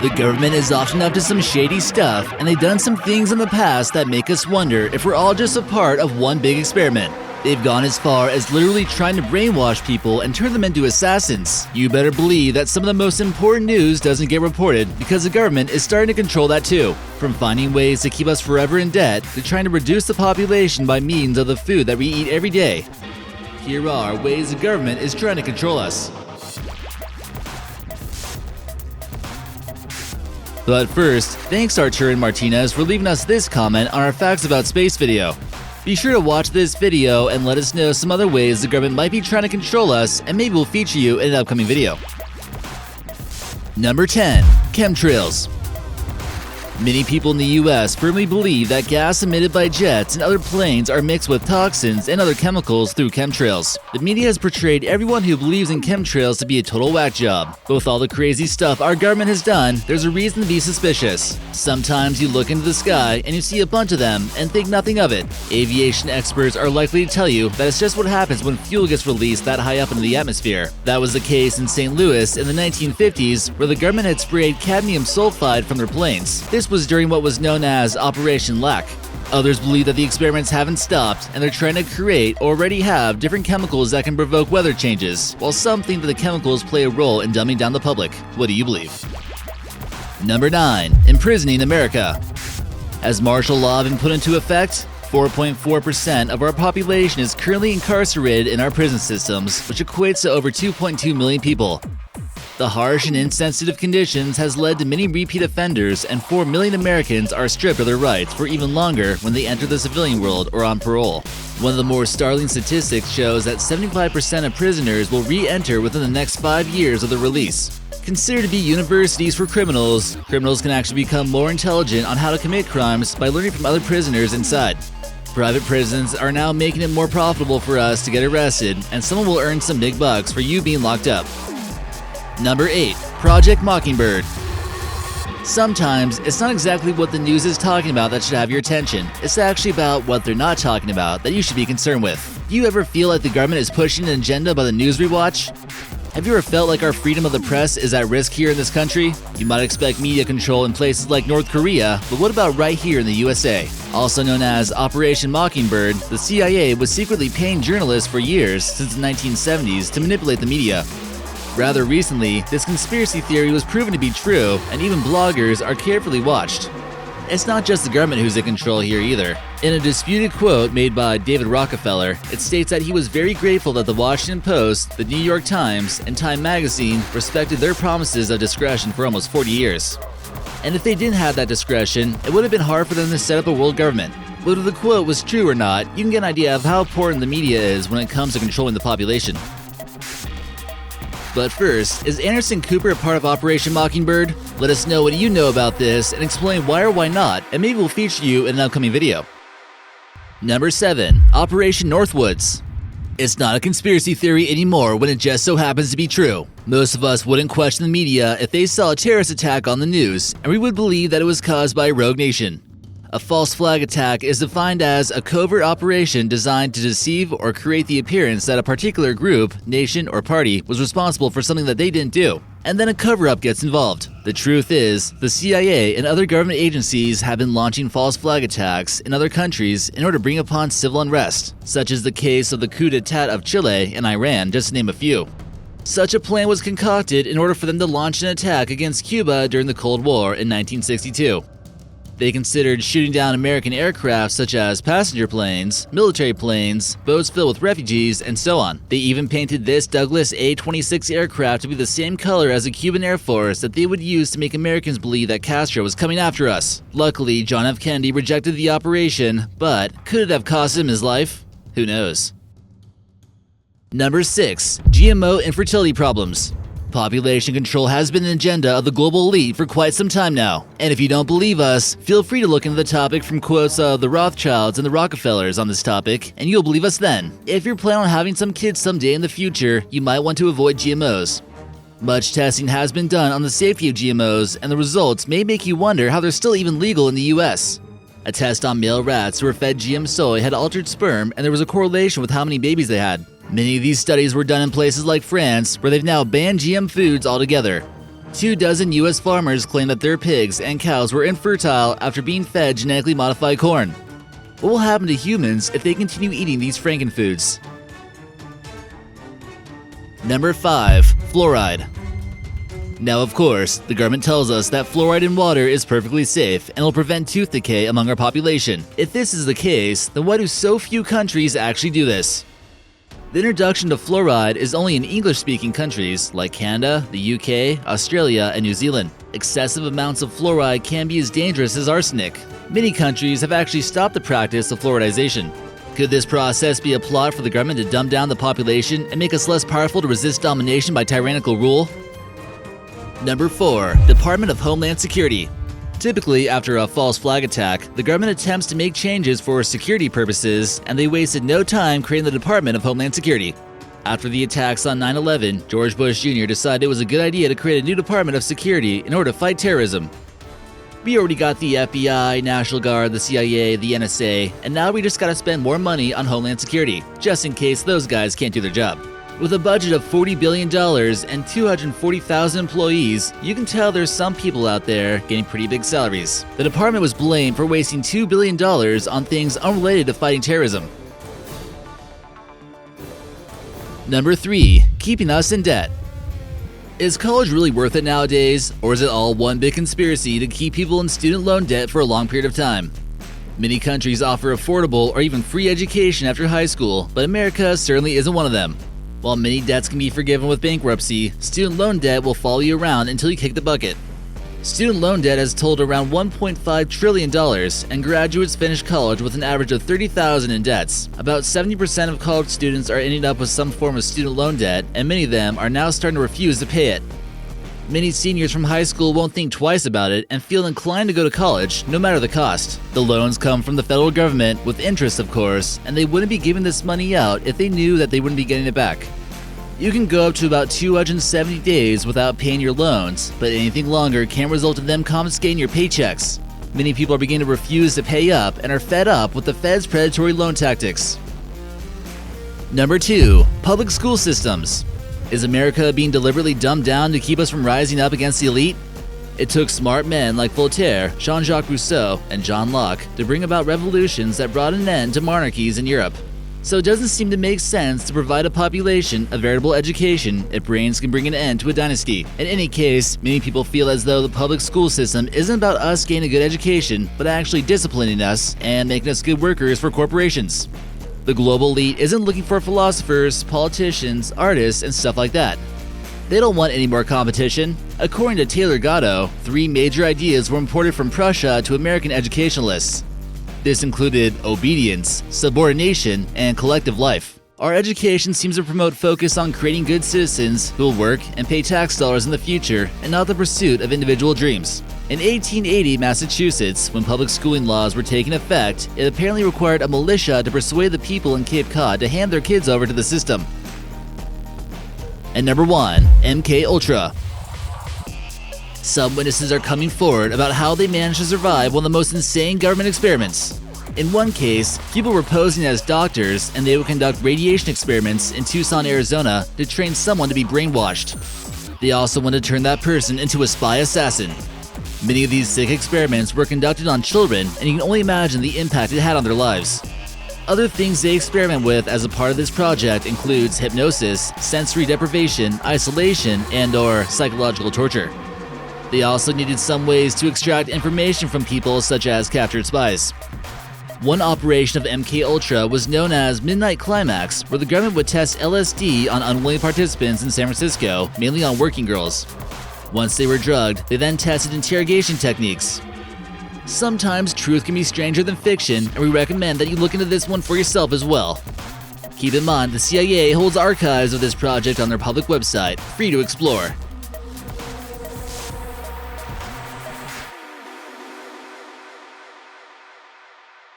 The government is often up to some shady stuff, and they've done some things in the past that make us wonder if we're all just a part of one big experiment. They've gone as far as literally trying to brainwash people and turn them into assassins. You better believe that some of the most important news doesn't get reported because the government is starting to control that too. From finding ways to keep us forever in debt to trying to reduce the population by means of the food that we eat every day. Here are ways the government is trying to control us. But first, thanks Archer and Martinez for leaving us this comment on our Facts About Space video. Be sure to watch this video and let us know some other ways the government might be trying to control us, and maybe we'll feature you in an upcoming video. Number 10. Chemtrails. Many people in the US firmly believe that gas emitted by jets and other planes are mixed with toxins and other chemicals through chemtrails. The media has portrayed everyone who believes in chemtrails to be a total whack job. But with all the crazy stuff our government has done, there's a reason to be suspicious. Sometimes you look into the sky and you see a bunch of them and think nothing of it. Aviation experts are likely to tell you that it's just what happens when fuel gets released that high up into the atmosphere. That was the case in St. Louis in the 1950s, where the government had sprayed cadmium sulfide from their planes. This was during what was known as Operation Lac. Others believe that the experiments haven't stopped and they're trying to create or already have different chemicals that can provoke weather changes, while some think that the chemicals play a role in dumbing down the public. What do you believe? Number 9. Imprisoning America. Has martial law been put into effect? 4.4% of our population is currently incarcerated in our prison systems, which equates to over 2.2 million people. The harsh and insensitive conditions has led to many repeat offenders, and 4 million Americans are stripped of their rights for even longer when they enter the civilian world or on parole. One of the more startling statistics shows that 75% of prisoners will re-enter within the next 5 years of their release. Considered to be universities for criminals, criminals can actually become more intelligent on how to commit crimes by learning from other prisoners inside. Private prisons are now making it more profitable for us to get arrested, and someone will earn some big bucks for you being locked up. Number 8. Project Mockingbird. Sometimes, it's not exactly what the news is talking about that should have your attention. It's actually about what they're not talking about that you should be concerned with. Do you ever feel like the government is pushing an agenda by the news we watch? Have you ever felt like our freedom of the press is at risk here in this country? You might expect media control in places like North Korea, but what about right here in the USA? Also known as Operation Mockingbird, the CIA was secretly paying journalists for years, since the 1970s, to manipulate the media. Rather recently, this conspiracy theory was proven to be true, and even bloggers are carefully watched. It's not just the government who's in control here either. In a disputed quote made by David Rockefeller, it states that he was very grateful that the Washington Post, the New York Times, and Time magazine respected their promises of discretion for almost 40 years. And if they didn't have that discretion, it would have been hard for them to set up a world government. Whether the quote was true or not, you can get an idea of how important the media is when it comes to controlling the population. But first, is Anderson Cooper a part of Operation Mockingbird? Let us know what you know about this and explain why or why not, and maybe we'll feature you in an upcoming video. Number 7. Operation Northwoods. It's not a conspiracy theory anymore when it just so happens to be true. Most of us wouldn't question the media if they saw a terrorist attack on the news, and we would believe that it was caused by a rogue nation. A false flag attack is defined as a covert operation designed to deceive or create the appearance that a particular group, nation, or party was responsible for something that they didn't do, and then a cover-up gets involved. The truth is, the CIA and other government agencies have been launching false flag attacks in other countries in order to bring upon civil unrest, such as the case of the coup d'etat of Chile and Iran, just to name a few. Such a plan was concocted in order for them to launch an attack against Cuba during the Cold War in 1962. They considered shooting down American aircraft such as passenger planes, military planes, boats filled with refugees, and so on. They even painted this Douglas A-26 aircraft to be the same color as the Cuban Air Force that they would use to make Americans believe that Castro was coming after us. Luckily, John F. Kennedy rejected the operation, but could it have cost him his life? Who knows? Number 6. GMO Infertility Problems. Population control has been an agenda of the global elite for quite some time now. And if you don't believe us, feel free to look into the topic from quotes of the Rothschilds and the Rockefellers on this topic, and you'll believe us then. If you're planning on having some kids someday in the future, you might want to avoid GMOs. Much testing has been done on the safety of GMOs, and the results may make you wonder how they're still even legal in the US. A test on male rats who were fed GM soy had altered sperm, and there was a correlation with how many babies they had. Many of these studies were done in places like France, where they've now banned GM foods altogether. 24 U.S. farmers claim that their pigs and cows were infertile after being fed genetically modified corn. What will happen to humans if they continue eating these frankenfoods? Number 5. Fluoride. Now, of course, the government tells us that fluoride in water is perfectly safe and will prevent tooth decay among our population. If this is the case, then why do so few countries actually do this? The introduction to fluoride is only in English-speaking countries like Canada, the UK, Australia, and New Zealand. Excessive amounts of fluoride can be as dangerous as arsenic. Many countries have actually stopped the practice of fluoridation. Could this process be a plot for the government to dumb down the population and make us less powerful to resist domination by tyrannical rule? Number 4. Department of Homeland Security. Typically, after a false flag attack, the government attempts to make changes for security purposes, and they wasted no time creating the Department of Homeland Security. After the attacks on 9/11, George Bush Jr. decided it was a good idea to create a new Department of Security in order to fight terrorism. We already got the FBI, National Guard, the CIA, the NSA, and now we just gotta spend more money on Homeland Security, just in case those guys can't do their job. With a budget of $40 billion and 240,000 employees, you can tell there's some people out there getting pretty big salaries. The department was blamed for wasting $2 billion on things unrelated to fighting terrorism. Number 3. Keeping us in debt. Is college really worth it nowadays, or is it all one big conspiracy to keep people in student loan debt for a long period of time? Many countries offer affordable or even free education after high school, but America certainly isn't one of them. While many debts can be forgiven with bankruptcy, student loan debt will follow you around until you kick the bucket. Student loan debt has totaled around $1.5 trillion, and graduates finish college with an average of $30,000 in debts. About 70% of college students are ending up with some form of student loan debt, and many of them are now starting to refuse to pay it. Many seniors from high school won't think twice about it and feel inclined to go to college, no matter the cost. The loans come from the federal government, with interest of course, and they wouldn't be giving this money out if they knew that they wouldn't be getting it back. You can go up to about 270 days without paying your loans, but anything longer can result in them confiscating your paychecks. Many people are beginning to refuse to pay up and are fed up with the Fed's predatory loan tactics. Number 2. Public school systems. Is America being deliberately dumbed down to keep us from rising up against the elite? It took smart men like Voltaire, Jean-Jacques Rousseau, and John Locke to bring about revolutions that brought an end to monarchies in Europe. So it doesn't seem to make sense to provide a population a veritable education if brains can bring an end to a dynasty. In any case, many people feel as though the public school system isn't about us gaining a good education, but actually disciplining us and making us good workers for corporations. The global elite isn't looking for philosophers, politicians, artists, and stuff like that. They don't want any more competition. According to Taylor Gatto, 3 major ideas were imported from Prussia to American educationalists. This included obedience, subordination, and collective life. Our education seems to promote focus on creating good citizens who will work and pay tax dollars in the future, and not the pursuit of individual dreams. In 1880 Massachusetts, when public schooling laws were taking effect, it apparently required a militia to persuade the people in Cape Cod to hand their kids over to the system. And number 1. MKULTRA. Some witnesses are coming forward about how they managed to survive one of the most insane government experiments. In one case, people were posing as doctors and they would conduct radiation experiments in Tucson, Arizona to train someone to be brainwashed. They also wanted to turn that person into a spy assassin. Many of these sick experiments were conducted on children, and you can only imagine the impact it had on their lives. Other things they experiment with as a part of this project includes hypnosis, sensory deprivation, isolation, and/or psychological torture. They also needed some ways to extract information from people, such as captured spies. One operation of MKUltra was known as Midnight Climax, where the government would test LSD on unwilling participants in San Francisco, mainly on working girls. Once they were drugged, they then tested interrogation techniques. Sometimes truth can be stranger than fiction, and we recommend that you look into this one for yourself as well. Keep in mind, the CIA holds archives of this project on their public website, free to explore.